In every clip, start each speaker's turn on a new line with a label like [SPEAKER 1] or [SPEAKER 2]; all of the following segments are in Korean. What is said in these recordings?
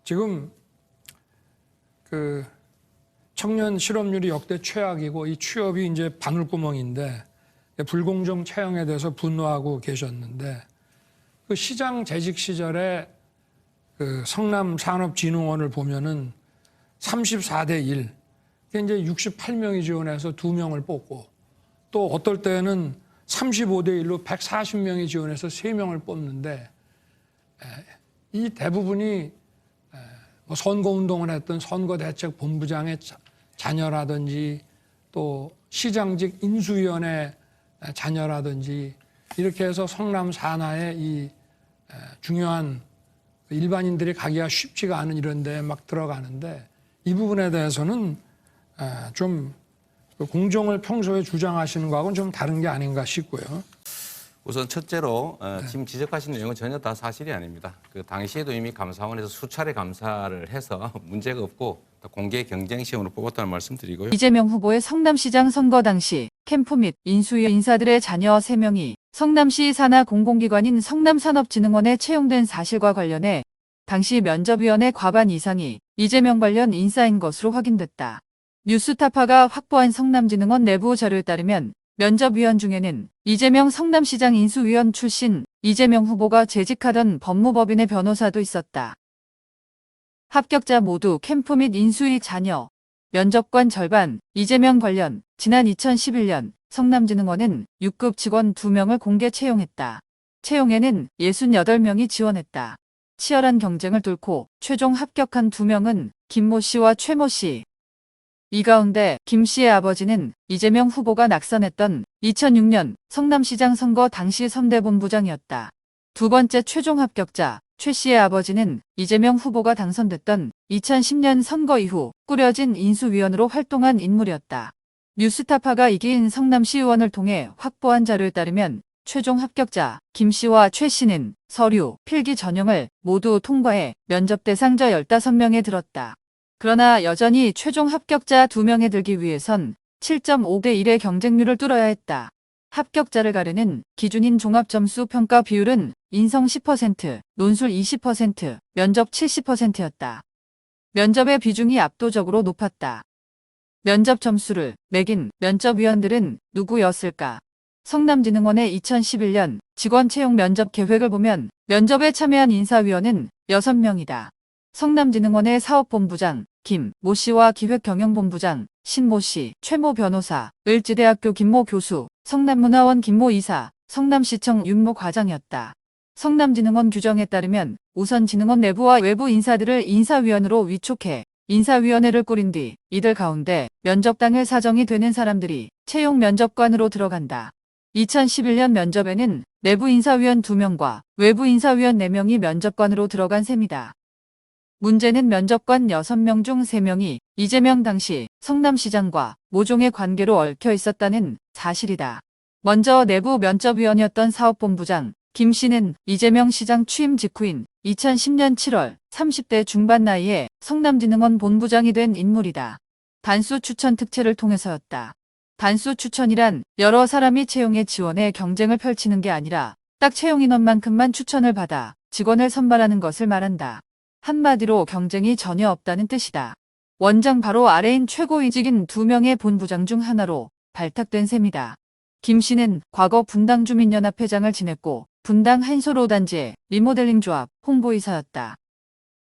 [SPEAKER 1] 지금 그 청년 실업률이 역대 최악이고 이 취업이 이제 바늘구멍인데 불공정 채용에 대해서 분노하고 계셨는데 그 시장 재직 시절에 그 성남산업진흥원을 보면은 34대 1, 이제 68명이 지원해서 2명을 뽑고 또 어떨 때는 35대 1로 140명이 지원해서 3명을 뽑는데 이 대부분이 뭐 선거운동을 했던 선거대책본부장의 자녀라든지 또 시장직 인수위원회 자녀라든지 이렇게 해서 성남 산하의 이 중요한 일반인들이 가기가 쉽지가 않은 이런 데에 막 들어가는데 이 부분에 대해서는 좀 공정을 평소에 주장하시는 거하고는 좀 다른 게 아닌가 싶고요.
[SPEAKER 2] 우선 첫째로 지금 지적하신 내용은 전혀 다 사실이 아닙니다. 그 당시에도 이미 감사원에서 수차례 감사를 해서 문제가 없고 공개 경쟁 시험으로 뽑았다는 말씀드리고요.
[SPEAKER 3] 이재명 후보의 성남시장 선거 당시 캠프 및 인수위 인사들의 자녀 3명이 성남시 산하 공공기관인 성남산업진흥원에 채용된 사실과 관련해 당시 면접위원회 과반 이상이 이재명 관련 인사인 것으로 확인됐다. 뉴스타파가 확보한 성남진흥원 내부 자료에 따르면 면접위원 중에는 이재명 성남시장 인수위원 출신 이재명 후보가 재직하던 법무법인의 변호사도 있었다. 합격자 모두 캠프 및 인수위 자녀, 면접관 절반, 이재명 관련. 지난 2011년 성남진흥원은 6급 직원 2명을 공개 채용했다. 채용에는 68명이 지원했다. 치열한 경쟁을 뚫고 최종 합격한 2명은 김모 씨와 최모 씨. 이 가운데 김 씨의 아버지는 이재명 후보가 낙선했던 2006년 성남시장 선거 당시 선대본부장이었다. 두 번째 최종 합격자 최 씨의 아버지는 이재명 후보가 당선됐던 2010년 선거 이후 꾸려진 인수위원으로 활동한 인물이었다. 뉴스타파가 이기인 성남시 의원을 통해 확보한 자료에 따르면 최종 합격자 김 씨와 최 씨는 서류, 필기 전형을 모두 통과해 면접 대상자 15명에 들었다. 그러나 여전히 최종 합격자 2명에 들기 위해선 7.5대 1의 경쟁률을 뚫어야 했다. 합격자를 가르는 기준인 종합점수 평가 비율은 인성 10%, 논술 20%, 면접 70%였다. 면접의 비중이 압도적으로 높았다. 면접 점수를 매긴 면접위원들은 누구였을까? 성남진흥원의 2011년 직원 채용 면접 계획을 보면 면접에 참여한 인사위원은 6명이다. 성남진흥원의 사업본부장 김모 씨와 기획경영본부장 신모 씨, 최모 변호사, 을지대학교 김모 교수, 성남문화원 김모 이사, 성남시청 윤모 과장이었다. 성남진흥원 규정에 따르면 우선 진흥원 내부와 외부 인사들을 인사위원으로 위촉해 인사위원회를 꾸린 뒤 이들 가운데 면접 당일 사정이 되는 사람들이 채용 면접관으로 들어간다. 2011년 면접에는 내부 인사위원 2명과 외부 인사위원 4명이 면접관으로 들어간 셈이다. 문제는 면접관 6명 중 3명이 이재명 당시 성남시장과 모종의 관계로 얽혀 있었다는 사실이다. 먼저 내부 면접위원이었던 사업본부장 김 씨는 이재명 시장 취임 직후인 2010년 7월 30대 중반 나이에 성남진흥원 본부장이 된 인물이다. 단수 추천 특채를 통해서였다. 단수 추천이란 여러 사람이 채용에 지원해 경쟁을 펼치는 게 아니라 딱 채용 인원만큼만 추천을 받아 직원을 선발하는 것을 말한다. 한마디로 경쟁이 전혀 없다는 뜻이다. 원장 바로 아래인 최고위직인 2명의 본부장 중 하나로 발탁된 셈이다. 김 씨는 과거 분당주민연합회장을 지냈고 분당 한솔호단지의 리모델링 조합 홍보이사였다.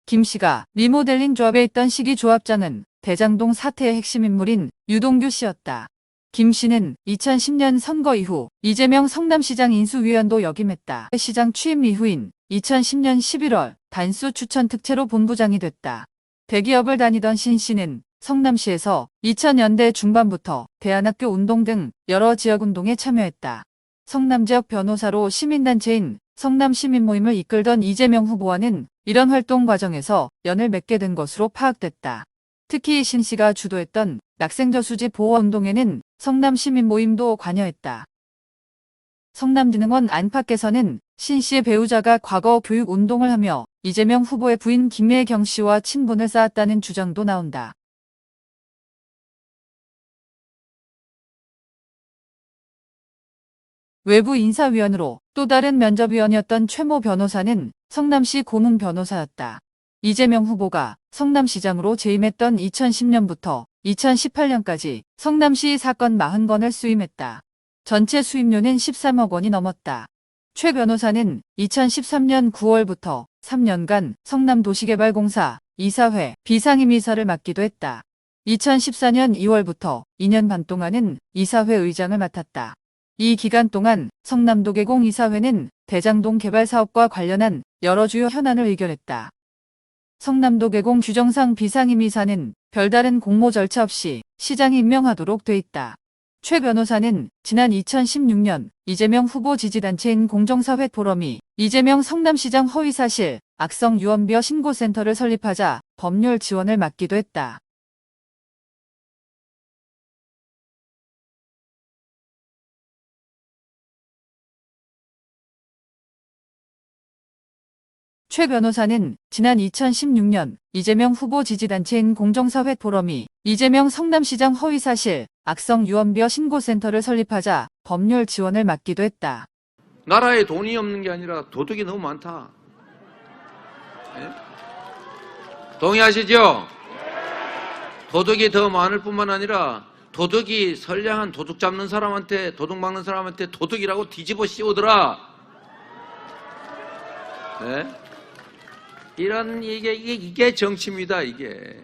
[SPEAKER 3] 김 씨가 리모델링 조합에 있던 시기 조합장은 대장동 사태의 핵심 인물인 유동규 씨였다. 김 씨는 2010년 선거 이후 이재명 성남시장 인수위원도 역임했다. 시장 취임 이후인 2010년 11월 단수 추천 특채로 본부장이 됐다. 대기업을 다니던 신 씨는 성남시에서 2000년대 중반부터 대안학교 운동 등 여러 지역운동에 참여했다. 성남지역 변호사로 시민단체인 성남시민모임을 이끌던 이재명 후보와는 이런 활동 과정에서 연을 맺게 된 것으로 파악됐다. 특히 신 씨가 주도했던 낙생저수지 보호운동에는 성남시민모임도 관여했다. 성남진흥원 안팎에서는 신 씨의 배우자가 과거 교육운동을 하며 이재명 후보의 부인 김예경 씨와 친분을 쌓았다는 주장도 나온다. 외부 인사위원으로 또 다른 면접위원이었던 최모 변호사는 성남시 고문 변호사였다. 이재명 후보가 성남시장으로 재임했던 2010년부터 2018년까지 성남시 사건 40건을 수임했다. 전체 수임료는 13억 원이 넘었다. 최 변호사는 2013년 9월부터 3년간 성남도시개발공사 이사회 비상임이사를 맡기도 했다. 2014년 2월부터 2년 반 동안은 이사회 의장을 맡았다. 이 기간 동안 성남도계공 이사회는 대장동 개발 사업과 관련한 여러 주요 현안을 의결했다. 성남도계공 규정상 비상임이사는 별다른 공모 절차 없이 시장이 임명하도록 돼 있다. 최 변호사는 지난 2016년 이재명 후보 지지단체인 공정사회 포럼이 이재명 성남시장 허위사실, 악성 유언비어 신고센터를 설립하자 법률 지원을 맡기도 했다. 최 변호사는 지난 2016년 이재명 후보 지지단체인 공정사회 포럼이 이재명 성남시장 허위사실, 악성 유언비어 신고센터를 설립하자 법률 지원을 맡기도 했다.
[SPEAKER 4] 나라에 돈이 없는 게 아니라 도둑이 너무 많다. 예? 동의하시죠? 도둑이 더 많을 뿐만 아니라 도둑이 선량한 도둑 잡는 사람한테, 도둑 막는 사람한테 도둑이라고 뒤집어 씌우더라. 네? 이게 정치입니다, 이게.